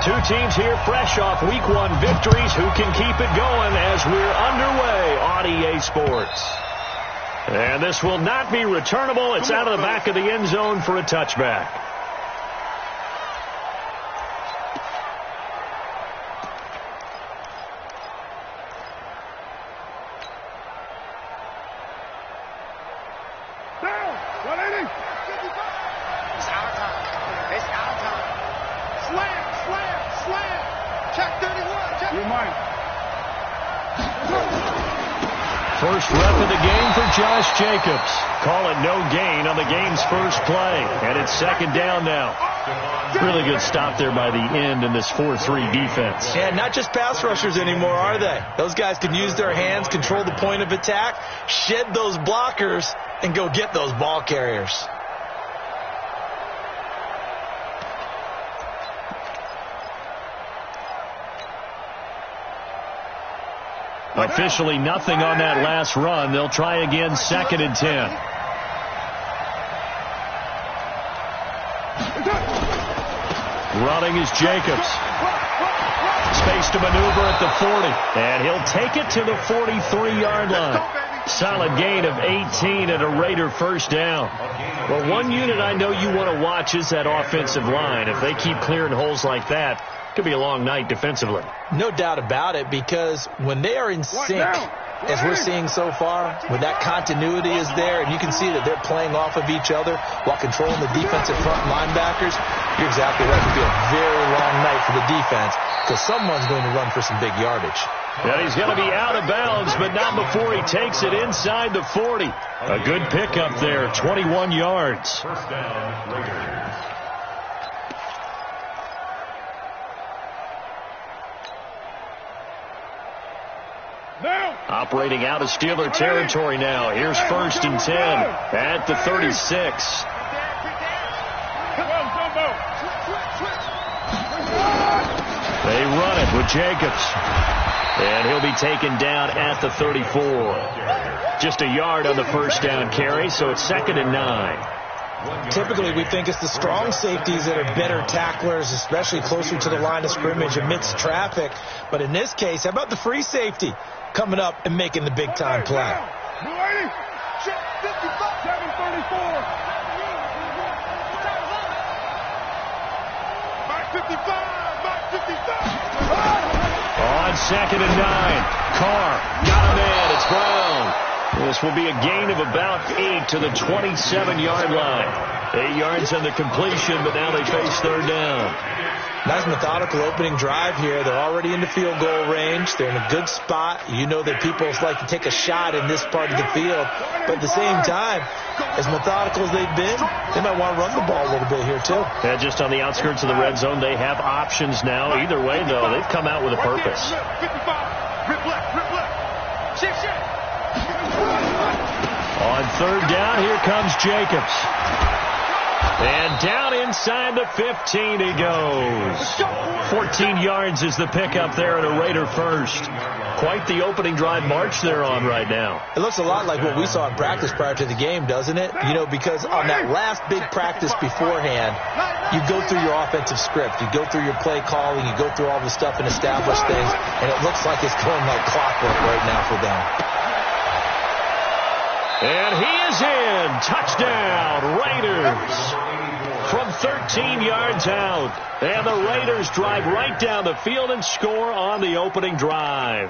Two teams here fresh off Week 1 victories. Who can keep it going as we're underway on EA Sports? And this will not be returnable. It's out of the back of the end zone for a touchback. First rep of the game for Josh Jacobs. Call it no gain on the game's first play. And it's second down now. Really good stop there by the end in this 4-3 defense. Yeah, not just pass rushers anymore, are they? Those guys can use their hands, control the point of attack, shed those blockers, and go get those ball carriers. Officially nothing on that last run. They'll try again, 2nd and 10. Running is Jacobs. Space to maneuver at the 40. And he'll take it to the 43-yard line. Solid gain of 18 and a Raider first down. Well, one unit I know you want to watch is that offensive line. If they keep clearing holes like that, could be a long night defensively. No doubt about it, because when they are in sync, as we're seeing so far, when that continuity is there and you can see that they're playing off of each other while controlling the defensive front linebackers, you're exactly right. It could be a very long night for the defense because someone's going to run for some big yardage. Yeah, he's going to be out of bounds, but not before he takes it inside the 40. A good pickup there, 21 yards. First down, Raiders. Operating out of Steeler territory now. Here's 1st and 10 at the 36. They run it with Jacobs. And he'll be taken down at the 34. Just a yard on the first down carry, so it's 2nd and 9. Typically, we think it's the strong safeties that are better tacklers, especially closer to the line of scrimmage amidst traffic. But in this case, how about the free safety coming up and making the big-time play? On 2nd and 9, Carr got a man. It's Brown. This will be a gain of about 8 to the 27-yard line. 8 yards on the completion, but now they face 3rd down. Nice methodical opening drive here. They're already in the field goal range. They're in a good spot. You know that people like to take a shot in this part of the field. But at the same time, as methodical as they've been, they might want to run the ball a little bit here too. Yeah, just on the outskirts of the red zone, they have options now. Either way, though, they've come out with a purpose. On 3rd down, here comes Jacobs. And down inside the 15 he goes. 14 yards is the pickup there and a Raider first. Quite the opening drive march they're on right now. It looks a lot like what we saw in practice prior to the game, doesn't it? You know, because on that last big practice beforehand, you go through your offensive script. You go through your play calling. You go through all the stuff and establish things. And it looks like it's going like clockwork right now for them. And he is in. Touchdown, Raiders. From 13 yards out. And the Raiders drive right down the field and score on the opening drive.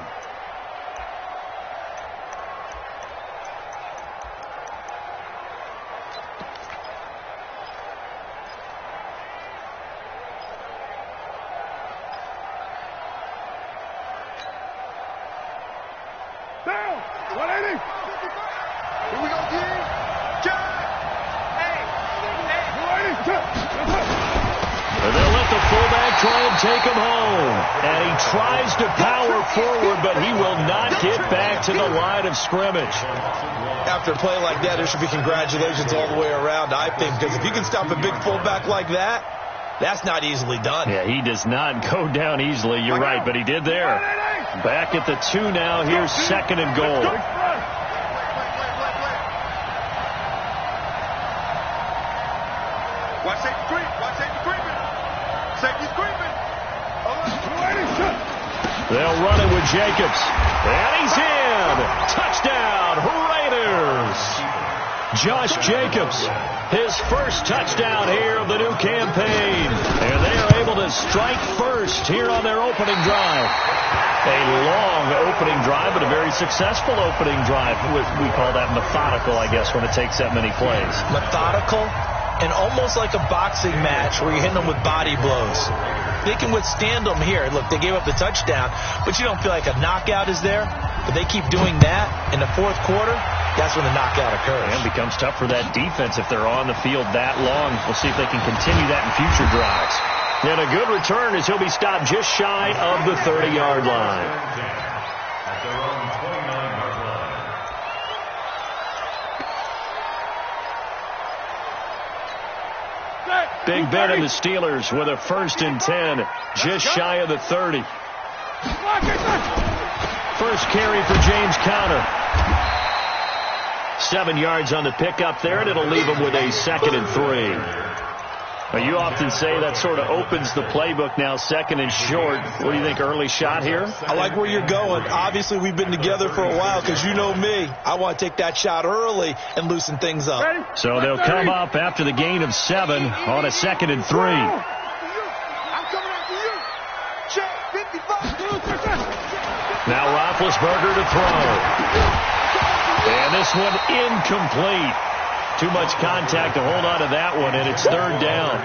Down. 180. Here we go, King. And they'll let the fullback try and take him home. And he tries to power forward, but he will not get back to the line of scrimmage. After a play like that, there should be congratulations all the way around, I think, because if you can stop a big fullback like that, that's not easily done. Yeah, he does not go down easily. You're right, but he did there. Back at the 2 now. Here's 2nd and goal. Watch safety creep. Watch safety creeping. Safety's creeping. They'll run it with Jacobs. And he's in. Touchdown, Raiders. Josh Jacobs, his first touchdown here of the new campaign. And they are able to strike first here on their opening drive. A long opening drive, but a very successful opening drive. We call that methodical, I guess, when it takes that many plays. Methodical and almost like a boxing match where you're hitting them with body blows. They can withstand them here. Look, they gave up the touchdown, but you don't feel like a knockout is there. But they keep doing that in the fourth quarter. That's when the knockout occurs. And it becomes tough for that defense if they're on the field that long. We'll see if they can continue that in future drives. And a good return as he'll be stopped just shy of the 30-yard line. Big Ben and the Steelers with a 1st and 10, just shy of the 30. First carry for James Conner. 7 yards on the pickup there, and it'll leave him with a 2nd and 3. Now, you often say that sort of opens the playbook now, 2nd and short. What do you think, early shot here? I like where you're going. Obviously, we've been together for a while because you know me. I want to take that shot early and loosen things up. So they'll come up after the gain of 7 on a 2nd and 3. Now Roethlisberger to throw. And this one incomplete. Too much contact to hold on to that one, and it's 3rd down.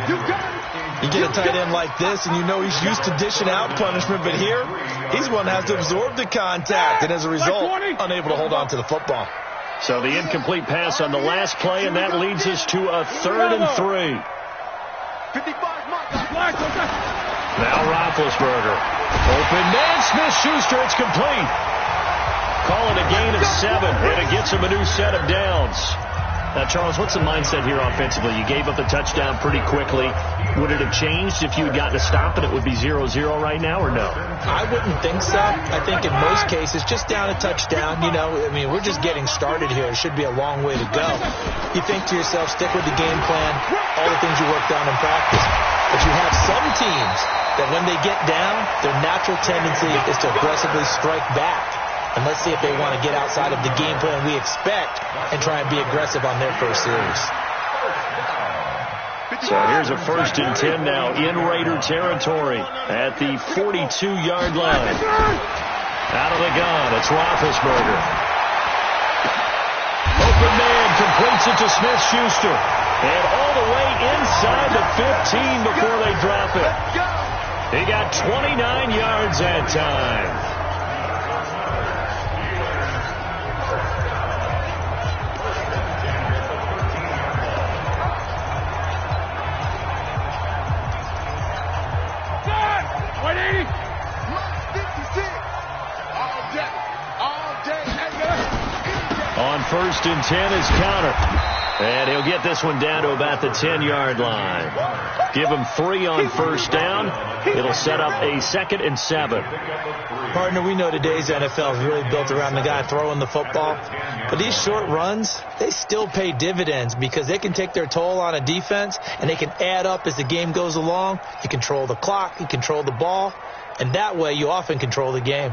You get a tight end like this, and you know he's used to dishing out punishment, but here, he's one that has to absorb the contact, and as a result, unable to hold on to the football. So the incomplete pass on the last play, and that leads us to a 3rd and 3. Now Roethlisberger. Open man, Smith-Schuster, it's complete. Call it a gain of 7, and it gets him a new set of downs. Now, Charles, what's the mindset here offensively? You gave up the touchdown pretty quickly. Would it have changed if you had gotten a stop and it would be 0-0 right now, or no? I wouldn't think so. I think in most cases, just down a touchdown, you know, I mean, we're just getting started here. It should be a long way to go. You think to yourself, stick with the game plan, all the things you worked on in practice. But you have some teams that when they get down, their natural tendency is to aggressively strike back. And let's see if they want to get outside of the game plan we expect and try and be aggressive on their first series. So here's a 1st and 10 now in Raider territory at the 42-yard line. Out of the gun, it's Roethlisberger. Open man completes it to Smith-Schuster. And all the way inside the 15 before they drop it. He got 29 yards that time. On 1st and 10 is Conner. And he'll get this one down to about the 10-yard line. Give him 3 on 1st down. It'll set up a 2nd and 7. Partner, we know today's NFL is really built around the guy throwing the football. But these short runs, they still pay dividends because they can take their toll on a defense and they can add up as the game goes along. You control the clock, you control the ball, and that way you often control the game.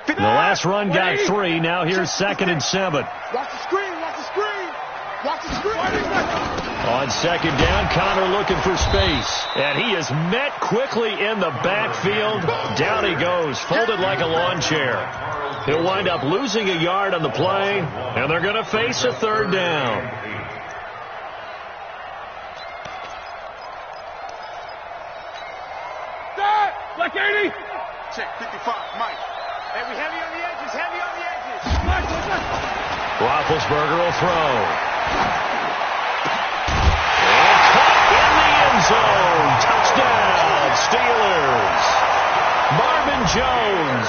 The last run got 3. Now here's 2nd and 7. Watch the screen. Watch the screen. Watch the screen. On 2nd down, Conner looking for space. And he is met quickly in the backfield. Down he goes, folded like a lawn chair. He'll wind up losing a yard on the play, and they're going to face a 3rd down. Black 80. Check 55, Mike. Hey, we heavy on the edges, heavy on the edges. Roethlisberger will throw. And caught in the end zone. Touchdown, Steelers. Marvin Jones,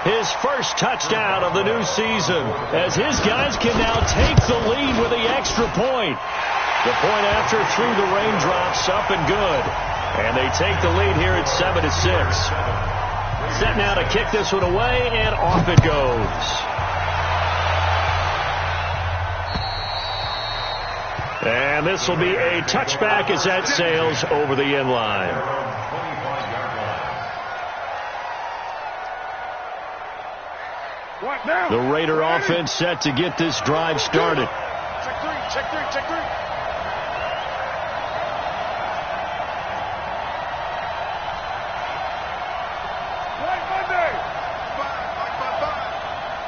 his first touchdown of the new season, as his guys can now take the lead with the extra point. The point after through the raindrops, up and good. And they take the lead here at 7-6. Set now to kick this one away, and off it goes. And this will be a touchback as that sails over the end line. The Raider offense set to get this drive started. Check three, check three, check three. Right Monday. Five.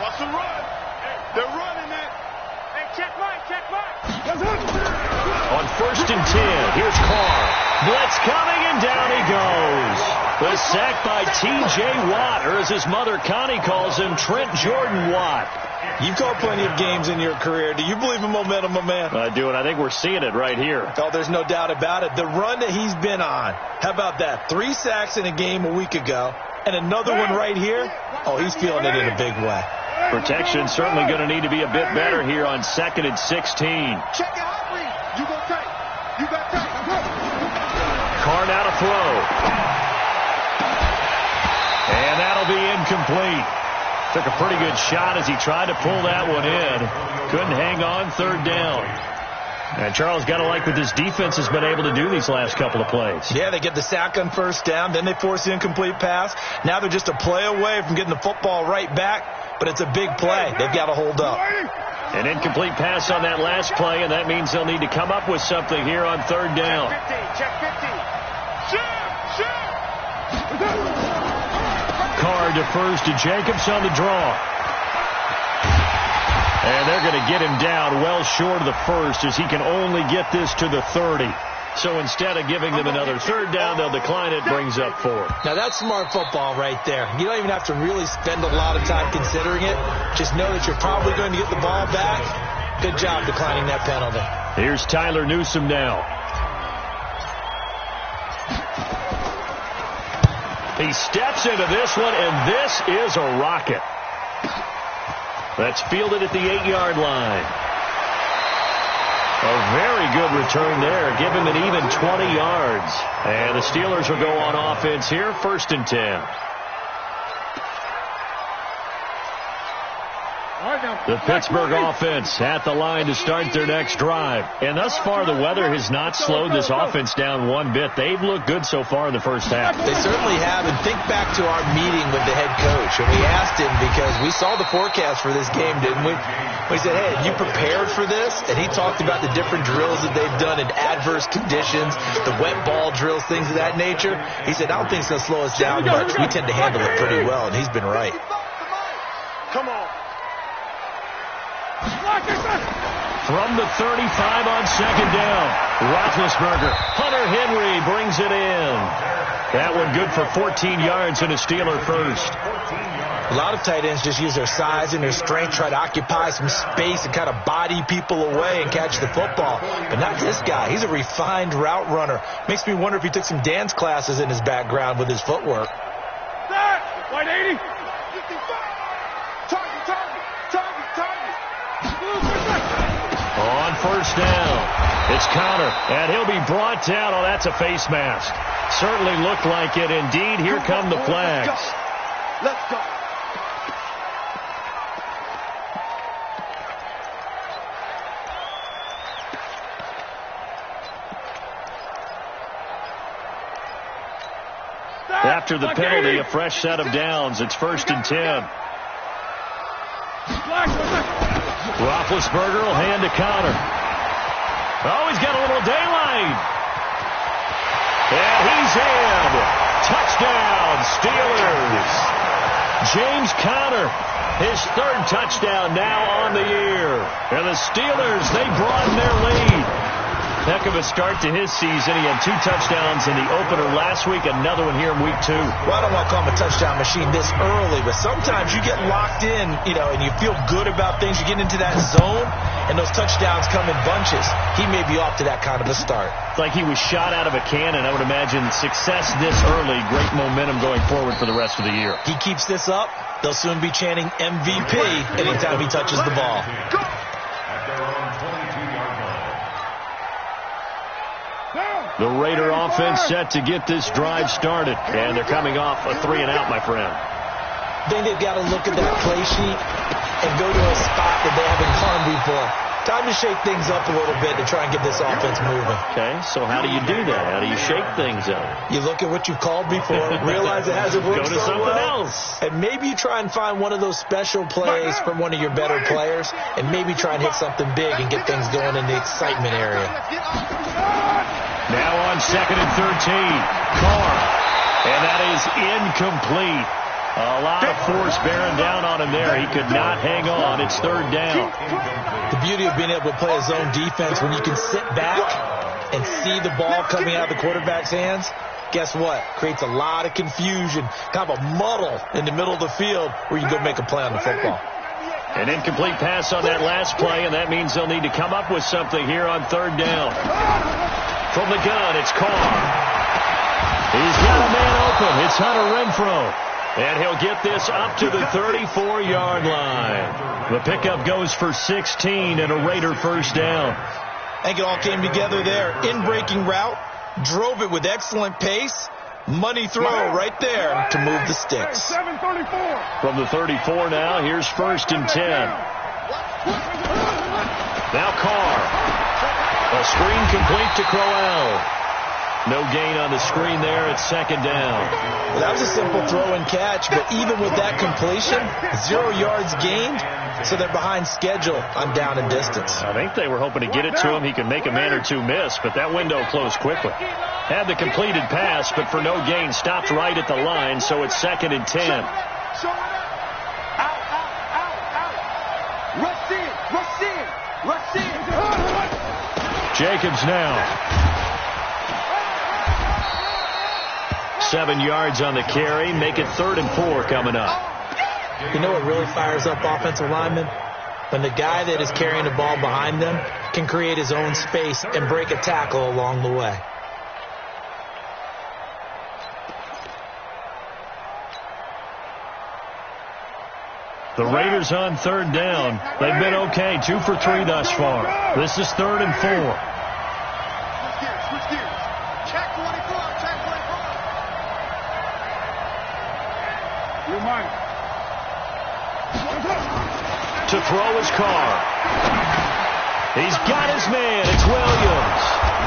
What's the run? They're running it. Hey, check right, check right. That's it. On 1st and 10, here's Carr. Blitz coming, and down he goes. The sack by T.J. Watt, or as his mother Connie calls him, Trent Jordan Watt. You've called plenty of games in your career. Do you believe in momentum, my man? I do, and I think we're seeing it right here. Oh, there's no doubt about it. The run that he's been on. How about that? 3 sacks in a game a week ago, and another one right here. Oh, he's feeling it in a big way. Protection certainly going to need to be a bit better here on 2nd and 16. Check it out, Reed. You go tight. You got tight. Carr now to throw. And that'll be incomplete. Took a pretty good shot as he tried to pull that one in. Couldn't hang on 3rd down. And Charles, got to like what this defense has been able to do these last couple of plays. Yeah, they get the sack on 1st down, then they force the incomplete pass. Now they're just a play away from getting the football right back, but it's a big play. They've got to hold up. An incomplete pass on that last play, and that means they'll need to come up with something here on 3rd down. Check 50. Shoot. Carr defers to Jacobs on the draw. And they're going to get him down well short of the 1st as he can only get this to the 30. So instead of giving them another 3rd down, they'll decline it, brings up 4. Now, that's smart football right there. You don't even have to really spend a lot of time considering it. Just know that you're probably going to get the ball back. Good job declining that penalty. Here's Tyler Newsome now. He steps into this one, and this is a rocket. That's fielded at the 8-yard line. A very good return there. Give him an even 20 yards. And the Steelers will go on offense here, 1st and 10. The Pittsburgh offense at the line to start their next drive. And thus far, the weather has not slowed this offense down one bit. They've looked good so far in the first half. They certainly have. And think back to our meeting with the head coach. And we asked him, because we saw the forecast for this game, didn't we? We said, hey, have you prepared for this? And he talked about the different drills that they've done in adverse conditions, the wet ball drills, things of that nature. He said, I don't think it's going to slow us down much. We tend to handle it pretty well, and he's been right. Come on. From the 35 on 2nd down, Roethlisberger. Hunter Henry brings it in. That one good for 14 yards and a Steeler first. A lot of tight ends just use their size and their strength, try to occupy some space and kind of body people away and catch the football. But not this guy. He's a refined route runner. Makes me wonder if he took some dance classes in his background with his footwork. White 80. On 1st down, it's Conner, and he'll be brought down. Oh, that's a face mask. Certainly looked like it. Indeed, here come the flags. Let's go. After the penalty, a fresh set of downs. It's 1st and 10. Roethlisberger will hand to Conner. Oh, he's got a little daylight. And he's in. Touchdown, Steelers. James Conner, his 3rd touchdown now on the year. And the Steelers, they broaden their lead. Heck of a start to his season. He had 2 touchdowns in the opener last week, another one here in week 2. Well, I don't want to call him a touchdown machine this early, but sometimes you get locked in, and you feel good about things. You get into that zone, and those touchdowns come in bunches. He may be off to that kind of a start. It's like he was shot out of a cannon. I would imagine success this early, great momentum going forward for the rest of the year. He keeps this up, they'll soon be chanting MVP anytime he touches the ball. The Raider offense set to get this drive started. And they're coming off a 3-and-out, my friend. I think they've got to look at that play sheet and go to a spot that they haven't gone before. Time to shake things up a little bit to try and get this offense moving. Okay, so how do you do that? How do you shake things up? You look at what you've called before, realize it hasn't worked Go to so something well, else. and maybe you try and find one of those special plays from one of your better players, and maybe try and hit something big and get things going in the excitement area. Now on 2nd and 13, Carr, and that is incomplete. A lot of force bearing down on him there. He could not hang on. It's 3rd down. The beauty of being able to play a zone defense when you can sit back and see the ball coming out of the quarterback's hands, guess what? Creates a lot of confusion, kind of a muddle in the middle of the field where you can go make a play on the football. An incomplete pass on that last play, and that means they'll need to come up with something here on 3rd down. From the gun, it's Carr. He's got a man open. It's Hunter Renfrow. And he'll get this up to the 34-yard line. The pickup goes for 16 and a Raider 1st down. I think it all came together there. In-breaking route, drove it with excellent pace. Money throw right there to move the sticks. From the 34 now, here's 1st and 10. Now Carr. A screen complete to Crowell. No gain on the screen there at 2nd down. Well, that was a simple throw and catch, but even with that completion, 0 yards gained, so they're behind schedule on down and distance. I think they were hoping to get it to him. He could make a man or two miss, but that window closed quickly. Had the completed pass, but for no gain, stopped right at the line, so it's 2nd and 10. Rush in. Jacobs now. 7 yards on the carry. Make it 3rd and 4 coming up. You know what really fires up offensive linemen? When the guy that is carrying the ball behind them can create his own space and break a tackle along the way. The Raiders on 3rd down. They've been okay. 2 for 3 thus far. This is 3rd and 4. Switch gears. Check 24. Check 24. You're mine. To throw his Carr. He's got his man. It's Williams.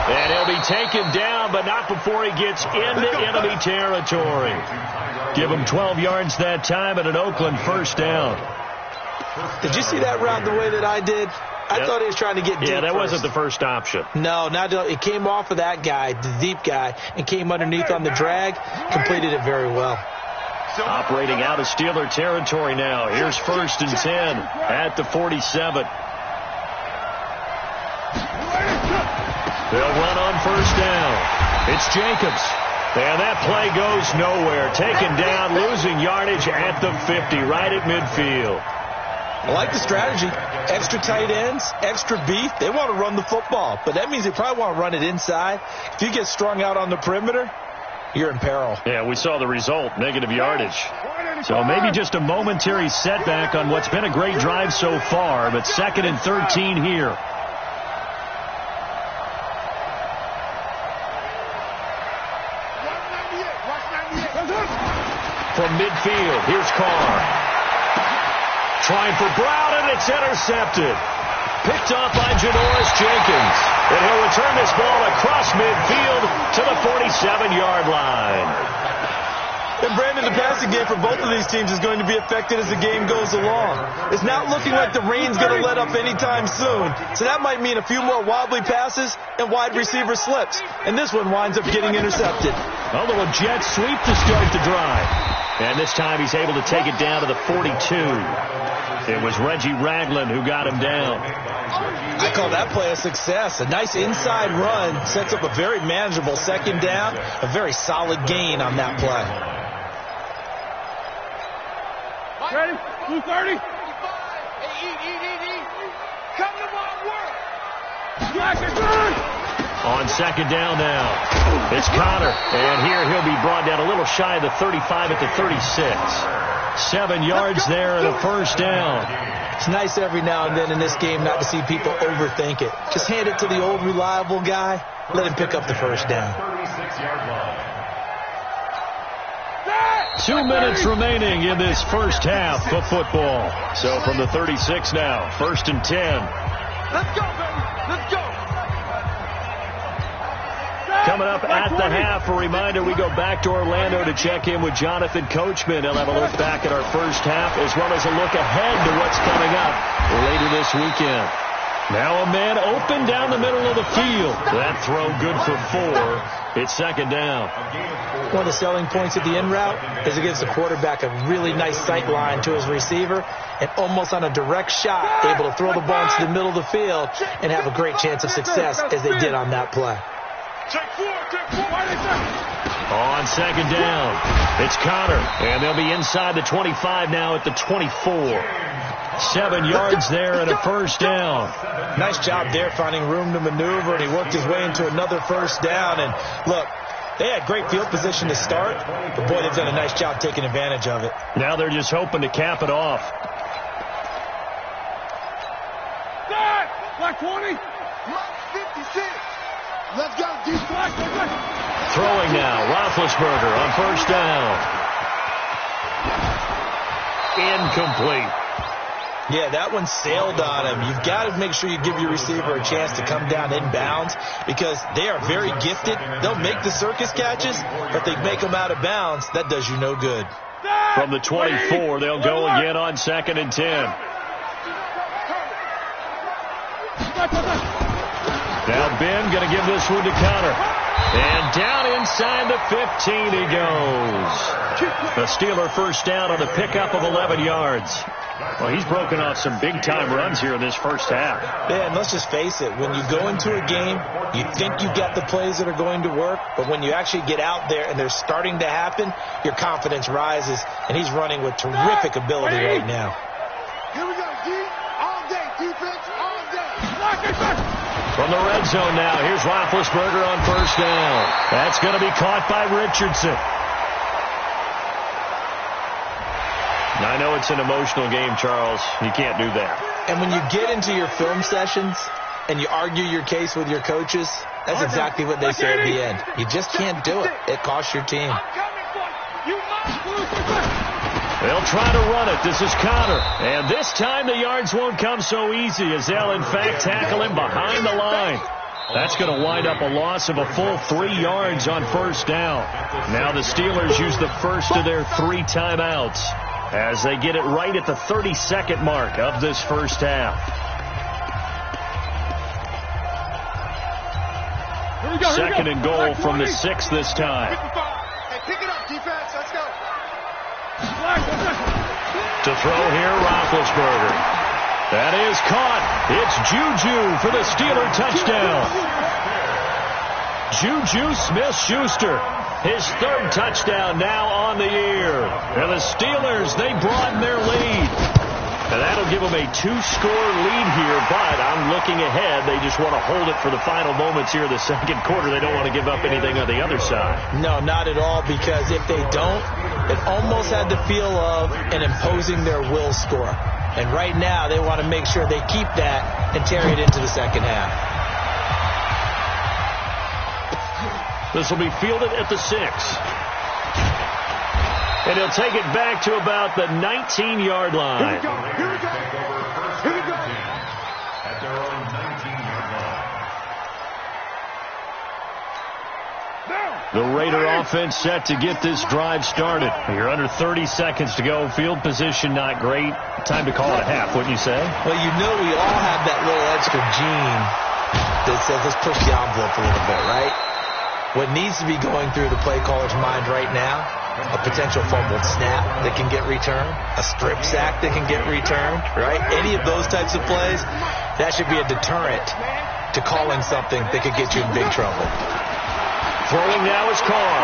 And he'll be taken down, but not before he gets into enemy territory. Give him 12 yards that time and an Oakland 1st down. Did you see that route the way that I did? I thought he was trying to get deep. Yeah, that first. wasn't the first option. No, it came off of that guy, the deep guy, and came underneath on the drag. Completed it very well. Operating out of Steeler territory now. Here's 1st and 10 at the 47. They'll run on 1st down. It's Jacobs. And that play goes nowhere. Taken down, losing yardage at the 50, right at midfield. I like the strategy. Extra tight ends, extra beef. They want to run the football, but that means they probably want to run it inside. If you get strung out on the perimeter, you're in peril. Yeah, we saw the result, negative yardage. So maybe just a momentary setback on what's been a great drive so far, but 2nd and 13 here. From midfield, here's Carr. Trying for Brown, and it's intercepted. Picked off by Janoris Jenkins. And he'll return this ball across midfield to the 47-yard line. And Brandon, the passing game for both of these teams is going to be affected as the game goes along. It's not looking like the rain's going to let up anytime soon. So that might mean a few more wobbly passes and wide receiver slips. And this one winds up getting intercepted. Although a jet sweep to start the drive. And this time he's able to take it down to the 42. It was Reggie Ragland who got him down. I call that play a success. A nice inside run sets up a very manageable 2nd down. A very solid gain on that play. Ready? 230. Come to my work. On 2nd down now, it's Connor. And here he'll be brought down a little shy of the 35 at the 36. 7 yards there and a 1st down. It's nice every now and then in this game not to see people overthink it. Just hand it to the old reliable guy. Let him pick up the 1st down. 2 minutes remaining in this first half of football. So from the 36 now, 1st and 10. Let's go, baby. Let's go. Coming up at the half, a reminder, we go back to Orlando to check in with Jonathan Coachman. He'll have a look back at our first half as well as a look ahead to what's coming up later this weekend. Now a man open down the middle of the field. That throw good for 4. It's second down. One of the selling points of the in route is it gives the quarterback a really nice sight line to his receiver and almost on a direct shot able to throw the ball into the middle of the field and have a great chance of success as they did on that play. On second down, it's Connor, and they'll be inside the 25 now at the 24. 7 yards there and a first down. Nice job there finding room to maneuver, and he worked his way into another first down. And look, they had great field position to start, but boy, they've done a nice job taking advantage of it. Now they're just hoping to cap it off. Black 20. Black 56. Let's go, deep. Throwing now, Roethlisberger on first down. Incomplete. Yeah, that one sailed on him. You've got to make sure you give your receiver a chance to come down inbounds because they are very gifted. They'll make the circus catches, but they make them out of bounds. That does you no good. From the 24, they'll go again on second and 10. Now Ben going to give this one to Connor. And down inside the 15 he goes. The Steeler first down on the pickup of 11 yards. Well, he's broken off some big-time runs here in this first half. Yeah, and let's just face it. When you go into a game, you think you've got the plays that are going to work, but when you actually get out there and they're starting to happen, your confidence rises, and he's running with terrific ability right now. Here we go, D. All day. Defense, all day. From the red zone now, here's Roethlisberger on first down. That's going to be caught by Richardson. Now, I know it's an emotional game, Charles. You can't do that. And when you get into your film sessions and you argue your case with your coaches, that's exactly what they say at the end. You just can't do it. It costs your team. They'll try to run it. This is Connor. And this time the yards won't come so easy as they'll, in fact, tackle him behind the line. That's going to wind up a loss of a full 3 yards on first down. Now the Steelers use the first of their 3 timeouts as they get it right at the 30-second mark of this first half. Second and goal from the 6 this time. Hey, pick it up, defense. Let's go. To throw here, Roethlisberger. That is caught. It's Juju for the Steeler touchdown. Juju Smith-Schuster, his 3rd touchdown now on the year. And the Steelers, they broaden their lead. And that'll give them a 2-score lead here, but I'm looking ahead. They just want to hold it for the final moments here of the second quarter. They don't want to give up anything on the other side. No, not at all, because if they don't, it almost had the feel of an imposing their will score. And right now, they want to make sure they keep that and carry it into the second half. This will be fielded at the 6. And he'll take it back to about the 19-yard line. Here we go. Here we go. Here we go. At their own 19-yard line. The Raider offense set to get this drive started. You're under 30 seconds to go. Field position not great. Time to call it a half, wouldn't you say? Well, you know we all have that little extra gene that says let's push the envelope a little bit, right? What needs to be going through the play caller's mind right now, a potential fumbled snap that can get returned, a strip sack that can get returned, right? Any of those types of plays, that should be a deterrent to calling something that could get you in big trouble. Throwing now is Carr.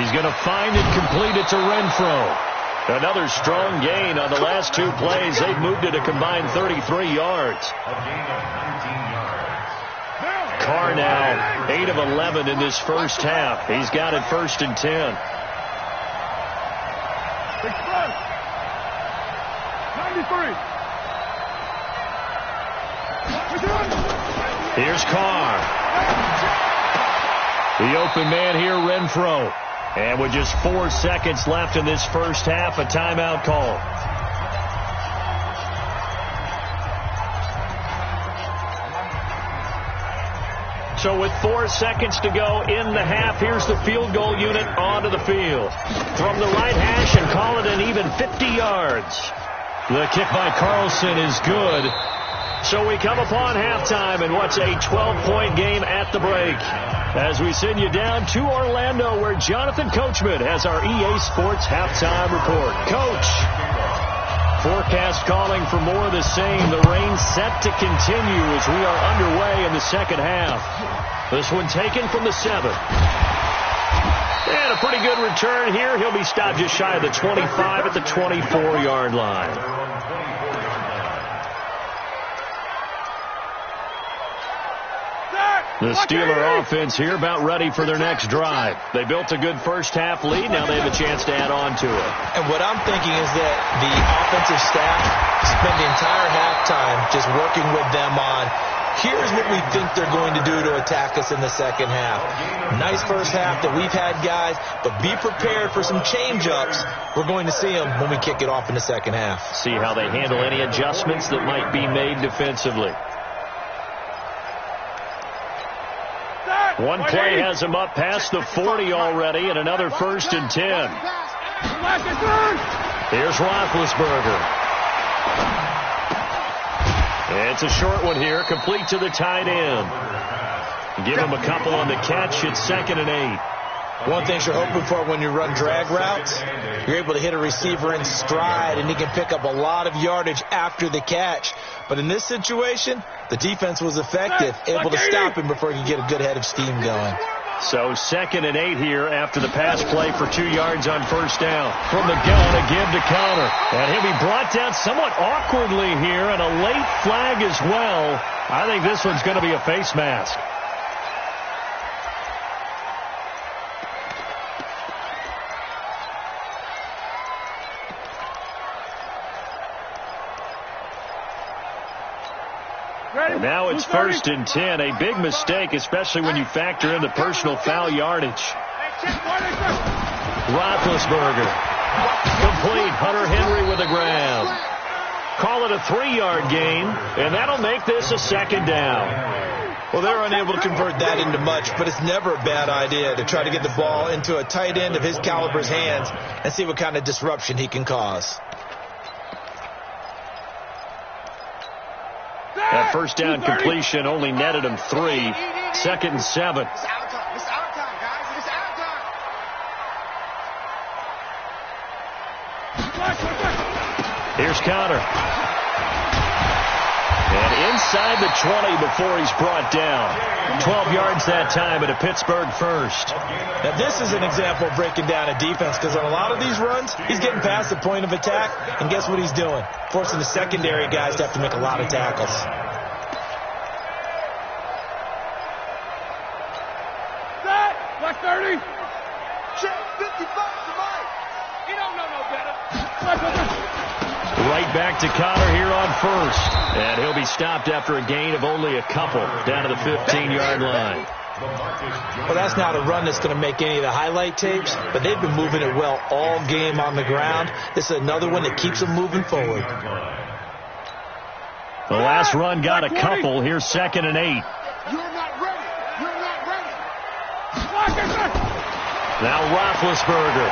He's going to find and complete it to Renfro. Another strong gain on the last 2 plays. They've moved it a combined 33 yards. Carr now 8 of 11 in this first half. He's got it 1st and 10. 93. Here's Carr. The open man here, Renfro. And with just 4 seconds left in this first half, a timeout call. So with 4 seconds to go in the half, here's the field goal unit onto the field. From the right hash and call it an even 50 yards. The kick by Carlson is good. So we come upon halftime in what's a 12-point game at the break. As we send you down to Orlando, where Jonathan Coachman has our EA Sports halftime report. Coach, forecast calling for more of the same. The rain set to continue as we are underway in the second half. This one taken from the 7. And a pretty good return here. He'll be stopped just shy of the 25 at the 24-yard line. The Steeler offense here about ready for their next drive. They built a good first-half lead. Now they have a chance to add on to it. And what I'm thinking is that the offensive staff spend the entire halftime just working with them on, here's what we think they're going to do to attack us in the second half. Nice first half that we've had, guys, but be prepared for some change-ups. We're going to see them when we kick it off in the second half. See how they handle any adjustments that might be made defensively. One play has him up past the 40 already, and another 1st and 10. Here's Roethlisberger. It's a short one here, complete to the tight end. Give him a couple on the catch. It's 2nd and 8. One thing you're hoping for when you run drag routes, you're able to hit a receiver in stride, and he can pick up a lot of yardage after the catch. But in this situation, the defense was effective, able to stop him before he could get a good head of steam going. So 2nd and 8 here after the pass play for 2 yards on first down. From the gun, a give to counter. And he'll be brought down somewhat awkwardly here, and a late flag as well. I think this one's going to be a face mask. And now it's 1st and 10. A big mistake, especially when you factor in the personal foul yardage. Roethlisberger. Complete. Hunter Henry with a grab. Call it a 3-yard gain, and that'll make this a 2nd down. Well, they're unable to convert that into much, but it's never a bad idea to try to get the ball into a tight end of his caliber's hands and see what kind of disruption he can cause. That first down completion only netted him 3. 2nd and 7. It's our time. It's our time, guys. It's our time. Here's Counter. And inside the 20 before he's brought down. 12 yards that time at a Pittsburgh first. Now this is an example of breaking down a defense, because on a lot of these runs, he's getting past the point of attack, and guess what he's doing? Forcing the secondary guys to have to make a lot of tackles. Black 30. Check 55 to Mike. He don't know no better. Right back to Connor here on first. And he'll be stopped after a gain of only a couple down to the 15-yard line. Well, that's not a run that's going to make any of the highlight tapes, but they've been moving it well all game on the ground. This is another one that keeps them moving forward. The last run got a couple. Here's 2nd and 8. You're not ready. You're not ready. Now Roethlisberger.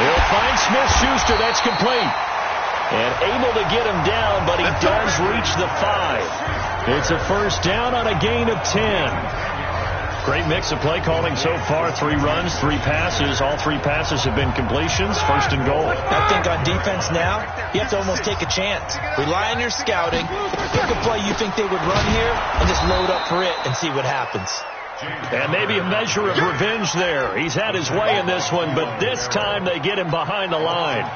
He'll find Smith-Schuster. That's complete. And able to get him down, but he does reach the 5. It's a first down on a gain of 10. Great mix of play calling so far. 3 runs, 3 passes. All 3 passes have been completions. 1st and goal. I think on defense now, you have to almost take a chance. Rely on your scouting. Pick a play you think they would run here and just load up for it and see what happens. And maybe a measure of revenge there. He's had his way in this one, but this time they get him behind the line.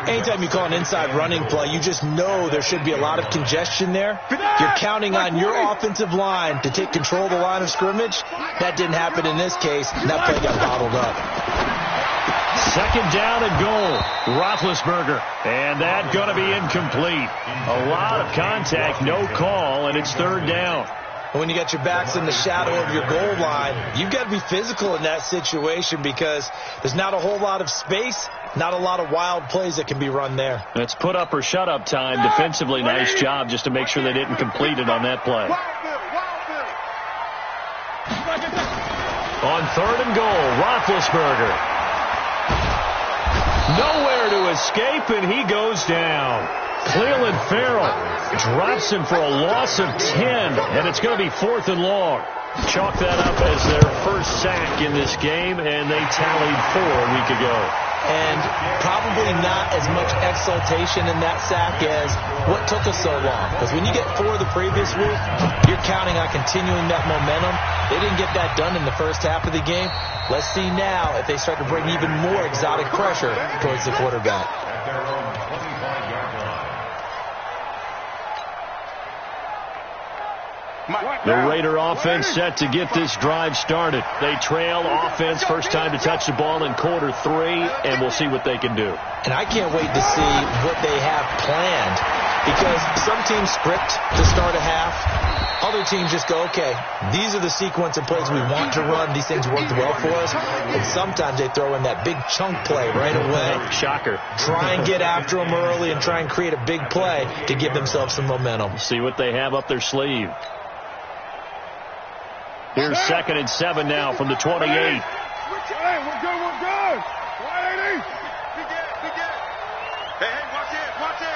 Anytime you call an inside running play, you just know there should be a lot of congestion there. You're counting on your offensive line to take control of the line of scrimmage. That didn't happen in this case, and that play got bottled up. 2nd down and goal. Roethlisberger. And that going to be incomplete. A lot of contact, no call, and it's 3rd down. And when you got your backs in the shadow of your goal line, you've got to be physical in that situation because there's not a whole lot of space, not a lot of wild plays that can be run there. It's put up or shut up time. Defensively, nice job just to make sure they didn't complete it on that play. On 3rd and goal, Roethlisberger. Nowhere to escape, and he goes down. Cleveland Farrell drops him for a loss of 10, and it's going to be 4th and long. Chalk that up as their first sack in this game, and they tallied 4 a week ago. And probably not as much exultation in that sack as what took us so long. Because when you get 4 the previous week, you're counting on continuing that momentum. They didn't get that done in the first half of the game. Let's see now if they start to bring even more exotic pressure towards the quarterback. At their own 25-yard line. The Raider offense set to get this drive started. They trail offense, first time to touch the ball in quarter 3, and we'll see what they can do. And I can't wait to see what they have planned because some teams script to start a half. Other teams just go, okay, these are the sequence of plays we want to run. These things worked well for us. And sometimes they throw in that big chunk play right away. Shocker. Try and get after them early and try and create a big play to give themselves some momentum. See what they have up their sleeve. Here's 2nd and 7 now from the 28. Hey, we're good, we're good. 180. We get it. Hey, watch it.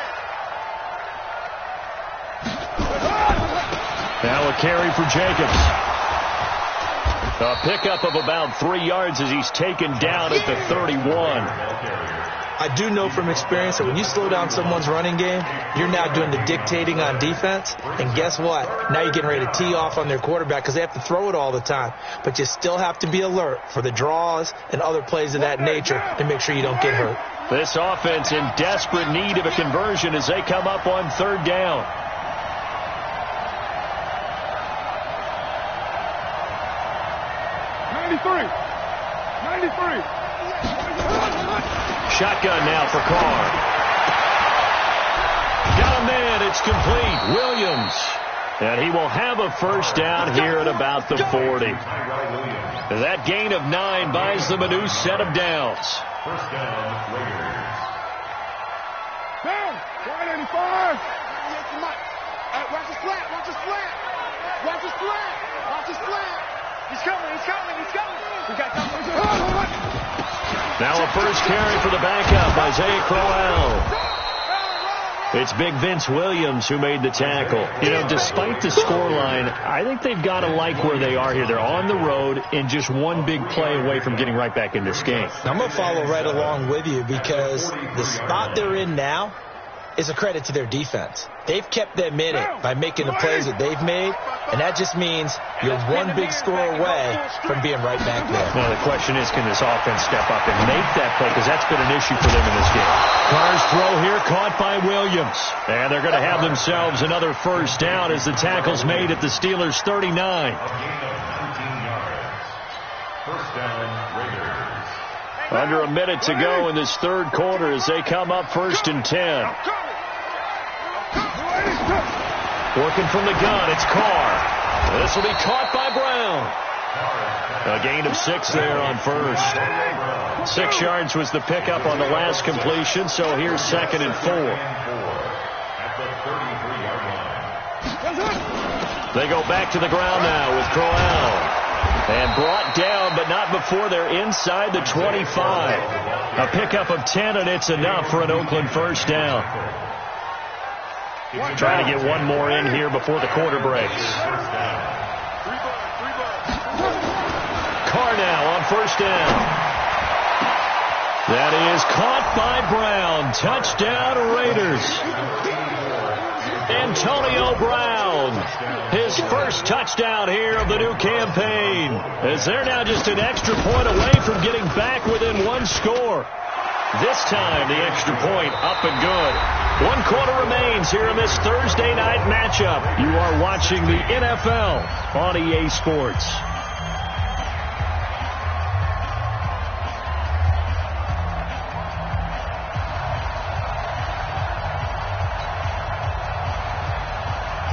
Now a carry for Jacobs. A pickup of about 3 yards as he's taken down at the 31. I do know from experience that when you slow down someone's running game, you're now doing the dictating on defense. And guess what? Now you're getting ready to tee off on their quarterback because they have to throw it all the time. But you still have to be alert for the draws and other plays of that nature to make sure you don't get hurt. This offense in desperate need of a conversion as they come up on 3rd down. Shotgun now for Carr. Got a man. It's complete. Williams. And he will have a first down here at about the 40. That gain of 9 buys them a new set of downs. First down, Raiders. Down. 185. Watch his flat. He's coming. We got Now a first carry for the backup, Isaiah Crowell. It's big Vince Williams who made the tackle. You know, despite the scoreline, I think they've got to like where they are here. They're on the road and just one big play away from getting right back in this game. I'm going to follow right along with you because the spot they're in now is a credit to their defense. They've kept them in it by making the plays that they've made, and that just means you're one big score away from being right back there. Now, the question is, can this offense step up and make that play? Because that's been an issue for them in this game. Carr's throw here caught by Williams. And they're going to have themselves another first down as the tackle's made at the Steelers' 39. A gain of 19 yards. First down, Raiders. Under a minute to go in this 3rd quarter as they come up 1st and 10. Working from the gun, it's Carr. This will be caught by Brown. A gain of 6 there on 1st. 6 yards was the pickup on the last completion, so here's 2nd and 4. At the 33-yard line. They go back to the ground now with Crowell. And brought down, but not before they're inside the 25. A pickup of 10, and it's enough for an Oakland first down. Trying to get one more in here before the quarter breaks. Carr now on first down. That is caught by Brown. Touchdown, Raiders. Antonio Brown, his first touchdown here of the new campaign, as they're now just an extra point away from getting back within 1 score. This time, the extra point up and good. 1 quarter remains here in this Thursday night matchup. You are watching the NFL on EA Sports.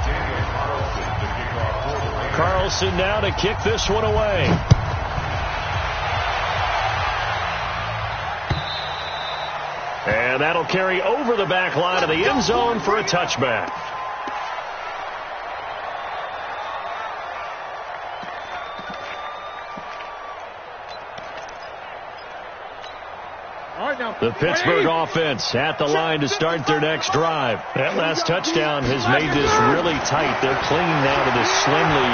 Daniel Carlson to kick off for the Wilson now to kick this one away. And that'll carry over the back line of the end zone for a touchback. The Pittsburgh offense at the line to start their next drive. That last touchdown has made this really tight. They're clinging now to this slimly,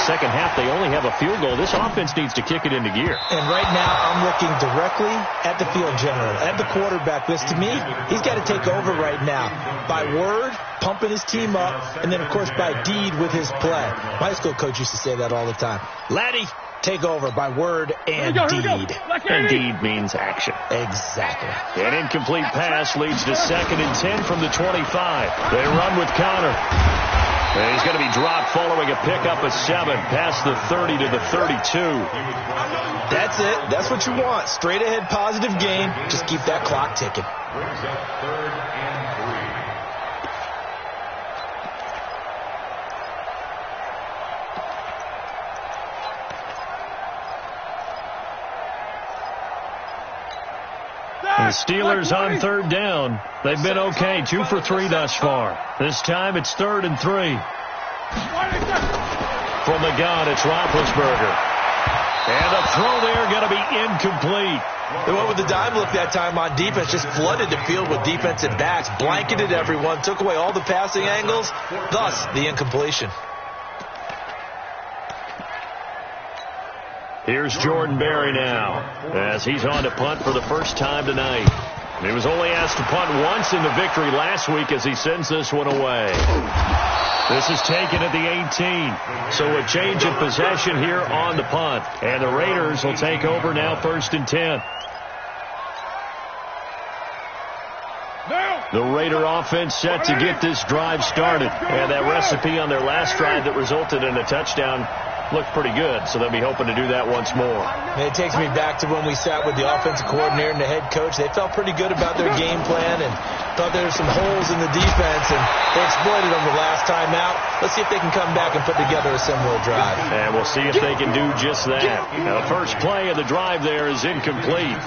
second half they only have a field goal. This offense needs to kick it into gear. And right now I'm looking directly at the field general, at the quarterback. Because to me, he's got to take over right now. By word, pumping his team up, and then, of course, by deed with his play. My high school coach used to say that all the time. Laddie, take over by word and deed. And deed means action. Exactly. An incomplete pass leads to 2nd and 10 from the 25. They run with Connor. And he's going to be dropped following a pickup of 7 past the 30 to the 32. That's it. That's what you want. Straight ahead positive game. Just keep that clock ticking. Brings up 3rd and 3. The Steelers on 3rd down. They've been okay, 2 for 3 thus far. This time it's 3rd and 3. From the gun, it's Roethlisberger. And the throw there going to be incomplete. They went with the dime look that time on defense, just flooded the field with defensive backs, blanketed everyone, took away all the passing angles, thus the incompletion. Here's Jordan Berry now, as he's on to punt for the first time tonight. He was only asked to punt once in the victory last week as he sends this one away. This is taken at the 18. So a change of possession here on the punt. And the Raiders will take over now 1st and 10. The Raider offense set to get this drive started. And that recipe on their last drive that resulted in a touchdown looked pretty good, so they'll be hoping to do that once more. And it takes me back to when we sat with the offensive coordinator and the head coach. They felt pretty good about their game plan and thought there were some holes in the defense, and they exploited them the last time out. Let's see if they can come back and put together a similar drive. And we'll see if they can do just that. Now, the first play of the drive there is incomplete.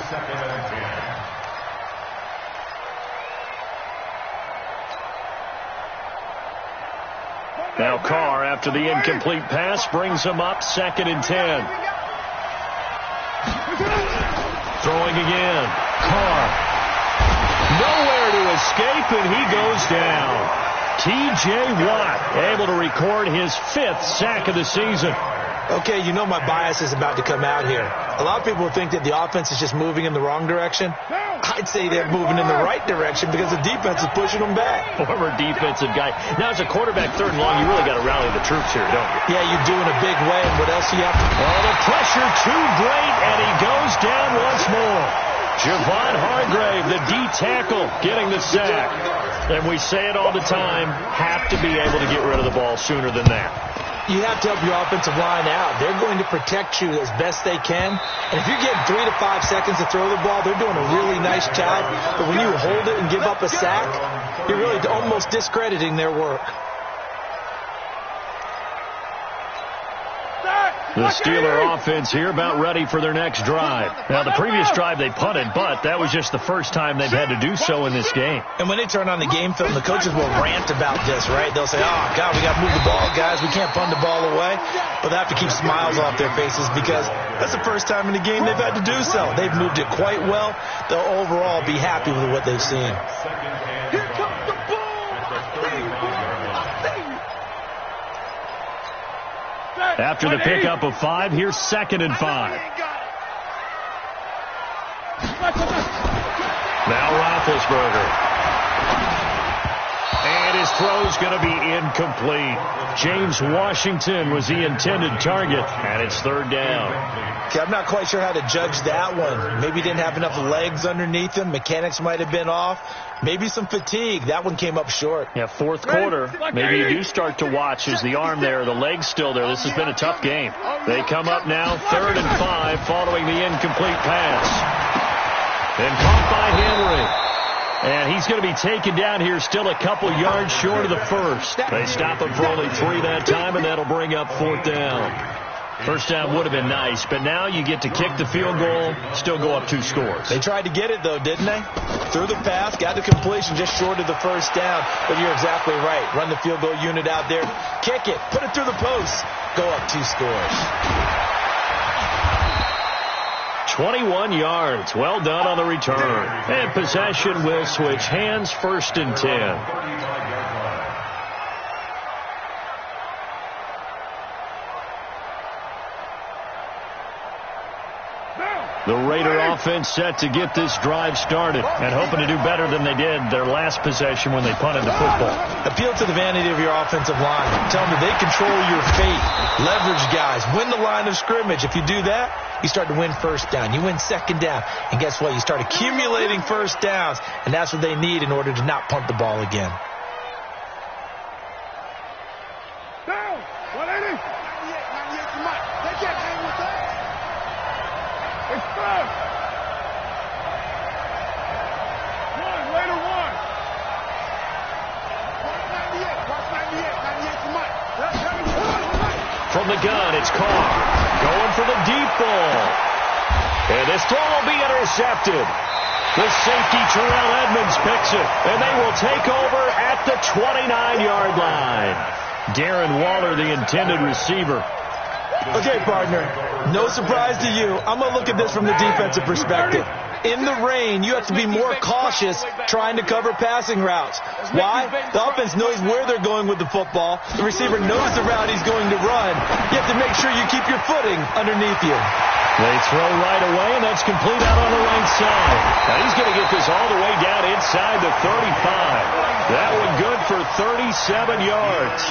Now Carr, after the incomplete pass, brings him up 2nd and 10. Throwing again. Carr. Nowhere to escape, and he goes down. T.J. Watt able to record his 5th sack of the season. Okay, you know my bias is about to come out here. A lot of people think that the offense is just moving in the wrong direction. I'd say they're moving in the right direction because the defense is pushing them back. Former defensive guy. Now, as a quarterback 3rd and long, you really got to rally the troops here, don't you? Yeah, you do in a big way, and what else do you have to do? Oh, the pressure too great, and he goes down once more. Javon Hargrave, the D tackle, getting the sack. And we say it all the time, have to be able to get rid of the ball sooner than that. You have to help your offensive line out. They're going to protect you as best they can. And if you're getting 3 to 5 seconds to throw the ball, they're doing a really nice job. But when you hold it and give up a sack, you're really almost discrediting their work. The Steeler offense here about ready for their next drive. Now, the previous drive they punted, but that was just the first time they've had to do so in this game. And when they turn on the game film, the coaches will rant about this, right? They'll say, oh, God, we got to move the ball, guys. We can't punt the ball away. But they have to keep smiles off their faces because that's the first time in the game they've had to do so. They've moved it quite well. They'll overall be happy with what they've seen. Here comes the ball. After the pickup of 5, here's 2nd and 5. Now Roethlisberger. And his throw's going to be incomplete. James Washington was the intended target, and it's 3rd down. Okay, I'm not quite sure how to judge that one. Maybe he didn't have enough legs underneath him. Mechanics might have been off. Maybe some fatigue. That one came up short. Yeah, 4th quarter. Maybe you do start to watch as the arm there, the leg's still there. This has been a tough game. They come up now 3rd and 5 following the incomplete pass. And caught by Henry. And he's going to be taken down here still a couple yards short of the first. They stop him for only 3 that time, and that'll bring up 4th down. First down would have been nice, but now you get to kick the field goal, still go up 2 scores. They tried to get it, though, didn't they? Threw the pass, got the completion just short of the first down. But you're exactly right. Run the field goal unit out there. Kick it. Put it through the post. Go up 2 scores. 21 yards. Well done on the return. And possession will switch hands, 1st and 10. The Raider offense set to get this drive started and hoping to do better than they did their last possession when they punted the football. Appeal to the vanity of your offensive line. Tell them that they control your fate. Leverage guys. Win the line of scrimmage. If you do that, you start to win 1st down. You win 2nd down. And guess what? You start accumulating 1st downs. And that's what they need in order to not punt the ball again. Down. 180. 98 to Mike. They can't hang with that. It's first. 1, Raider 1. Watch 98 to Mike. From the gun, it's Carr. Going for the deep ball. And this throw will be intercepted. The safety, Terrell Edmonds, picks it. And they will take over at the 29-yard line. Darren Waller, the intended receiver. Okay, partner, no surprise to you. I'm going to look at this from the defensive perspective. In the rain, you have to be more cautious trying to cover passing routes. Why? The offense knows where they're going with the football. The receiver knows the route he's going to run. You have to make sure you keep your footing underneath you. They throw right away, and that's complete out on the right side. Now he's going to get this all the way down inside the 35. That one good for 37 yards.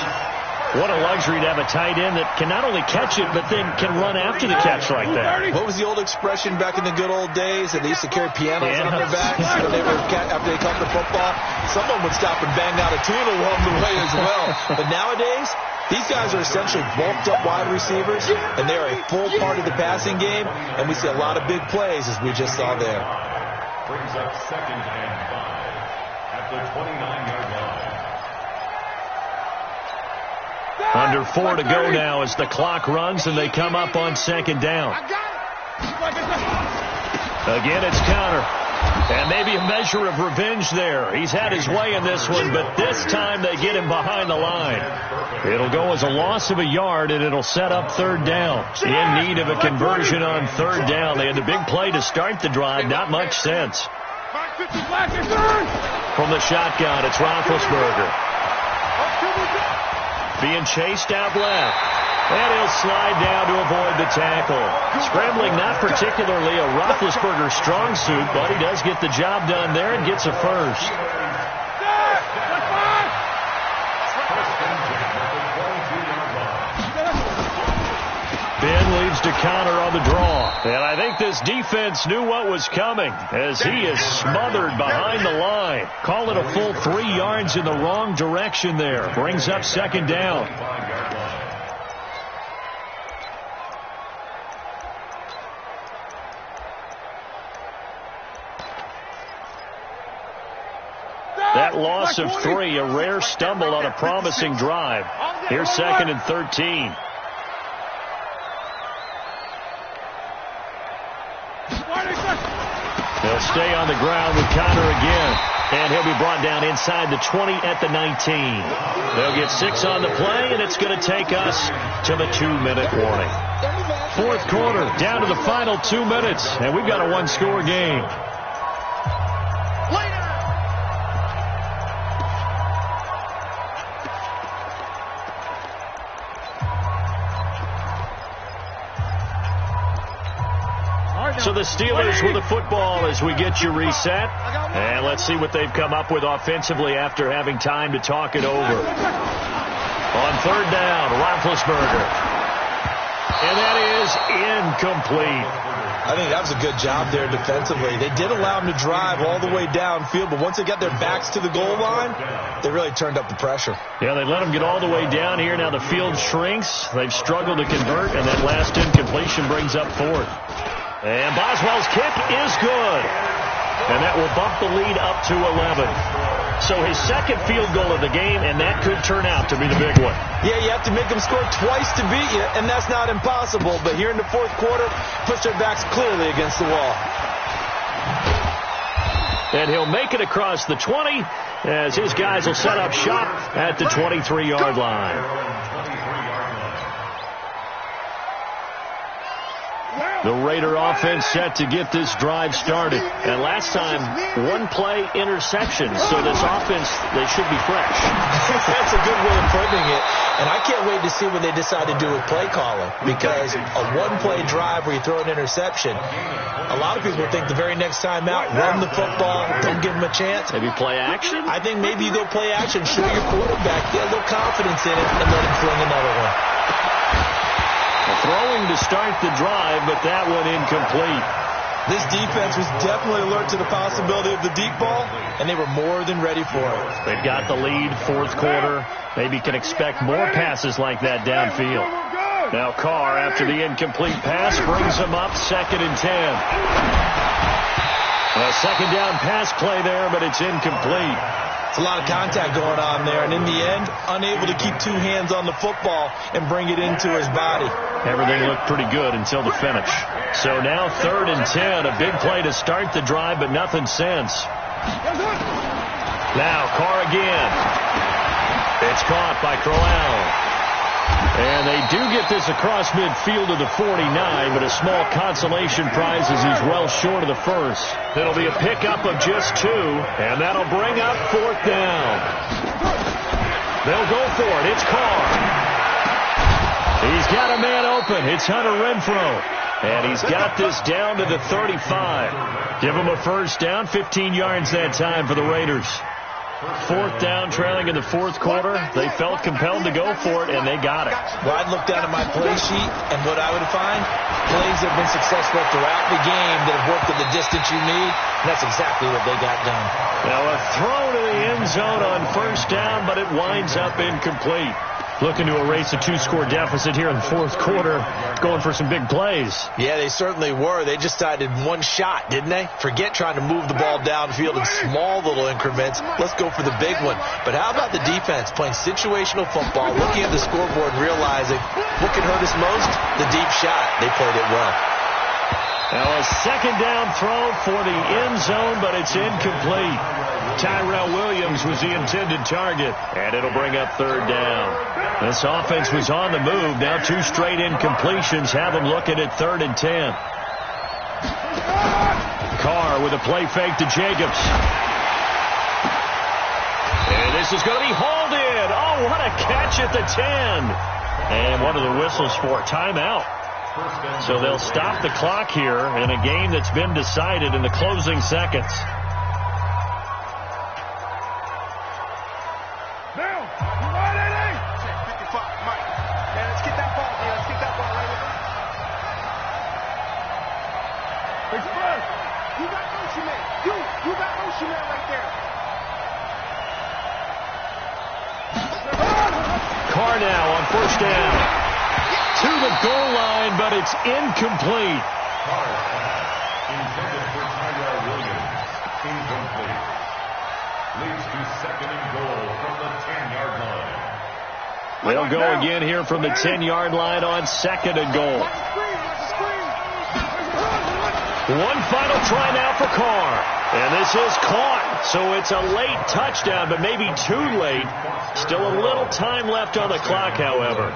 What a luxury to have a tight end that can not only catch it, but then can run after the catch like that. What was the old expression back in the good old days that they used to carry pianos on their backs when they were after they caught the football? Someone would stop and bang out a tune along the way as well. But nowadays, these guys are essentially bulked up wide receivers, and they are a full part of the passing game, and we see a lot of big plays as we just saw there. Brings up 2nd and 5 at the 29-yard line. Under 4 to go now as the clock runs and they come up on 2nd down. Again, it's counter. And maybe a measure of revenge there. He's had his way in this one, but this time they get him behind the line. It'll go as a loss of a yard, and it'll set up 3rd down. In need of a conversion on 3rd down. They had the big play to start the drive. Not much sense. From the shotgun, it's Roethlisberger. Being chased out left. And he'll slide down to avoid the tackle. Scrambling, not particularly a Roethlisberger strong suit, but he does get the job done there and gets a first. Ben leaves to counter on the draw. And I think this defense knew what was coming as he is smothered behind the line. Call it a full 3 yards in the wrong direction there. Brings up 2nd down. That loss of 3, a rare stumble on a promising drive. Here's 2nd and 13. They'll stay on the ground with Conner again. And he'll be brought down inside the 20 at the 19. They'll get 6 on the play, and it's going to take us to the 2-minute warning. 4th quarter, down to the final 2 minutes, and we've got a 1-score game. So the Steelers with the football as we get you reset. And let's see what they've come up with offensively after having time to talk it over. On 3rd down, Roethlisberger. And that is incomplete. I think that was a good job there defensively. They did allow him to drive all the way downfield, but once they got their backs to the goal line, they really turned up the pressure. Yeah, they let him get all the way down here. Now the field shrinks. They've struggled to convert, and that last incompletion brings up 4th. And Boswell's kick is good. and that will bump the lead up to 11. So his second field goal of the game, and that could turn out to be the big one. Yeah, you have to make them score twice to beat you, and that's not impossible. But here in the fourth quarter, push their backs clearly against the wall. And he'll make it across the 20 as his guys will set up shop at the 23-yard line. The Raider offense set to get this drive started. And last time, one-play interception. So this offense, they should be fresh. That's a good way of putting it. And I can't wait to see what they decide to do with play calling. Because a one-play drive where you throw an interception, a lot of people think the very next time out, run the football, don't give them a chance. Maybe play action? I think maybe you go play action, show your quarterback, get a little confidence in it, and let him fling another one. Throwing to start the drive, but that one incomplete. This defense was definitely alert to the possibility of the deep ball, and they were more than ready for it. They've got the lead, fourth quarter. Maybe can expect more passes like that downfield. Now Carr, after the incomplete pass, brings them up 2nd and 10. A second down pass play there, but it's incomplete. It's a lot of contact going on there, and in the end, unable to keep two hands on the football and bring it into his body. Everything looked pretty good until the finish. So now 3rd and 10, a big play to start the drive, but nothing since. Now Carr again. It's caught by Crowell. And they do get this across midfield to the 49, but a small consolation prize as he's well short of the first. It'll be a pickup of just 2, and that'll bring up 4th down. They'll go for it. It's Carr. He's got a man open. It's Hunter Renfrow. And he's got this down to the 35. Give him a first down, 15 yards that time for the Raiders. 4th down, trailing in the fourth quarter. They felt compelled to go for it, and they got it. Well, I'd look down at my play sheet, and what I would find, plays that have been successful throughout the game that have worked at the distance you need, and that's exactly what they got done. Now a throw to the end zone on first down, but it winds up incomplete. Looking to erase a 2-score deficit here in the fourth quarter, going for some big plays. Yeah, they certainly were. They just decided one shot, didn't they? Forget trying to move the ball downfield in small little increments. Let's go for the big one. But how about the defense playing situational football, looking at the scoreboard and realizing what could hurt us most? The deep shot. They played it well. Now a second down throw for the end zone, but it's incomplete. Tyrell Williams was the intended target, and it'll bring up 3rd down. This offense was on the move. Now 2 straight incompletions have them looking at 3rd and 10. Carr with a play fake to Jacobs. And this is going to be hauled in. Oh, what a catch at the 10. And what are the whistles for? Timeout. So they'll stop the clock here in a game that's been decided in the closing seconds. Carr now on first down. To the goal line, but it's incomplete. Intended for Tyrell Williams. Incomplete. Leads to 2nd and goal from the 10-yard line. They'll go again here from the 10-yard line on 2nd and goal. One final try now for Carr. And this is caught. So it's a late touchdown, but maybe too late. Still a little time left on the clock, however.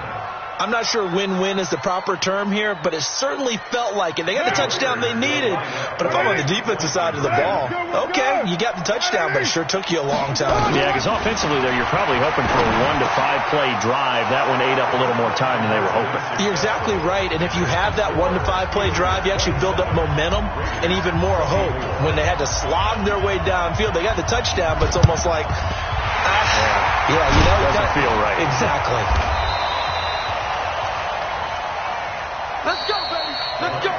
I'm not sure win-win is the proper term here, but it certainly felt like it. They got the touchdown they needed. But if I'm on the defensive side of the ball, okay, you got the touchdown, but it sure took you a long time. Yeah, because offensively there, you're probably hoping for a 1 to 5 play drive. That one ate up a little more time than they were hoping. You're exactly right. And if you have that 1 to 5 play drive, you actually build up momentum and even more hope. When they had to slog their way downfield, they got the touchdown, but it's almost like, yeah, you know, it doesn't feel right. Exactly. Let's go, baby. Let's go.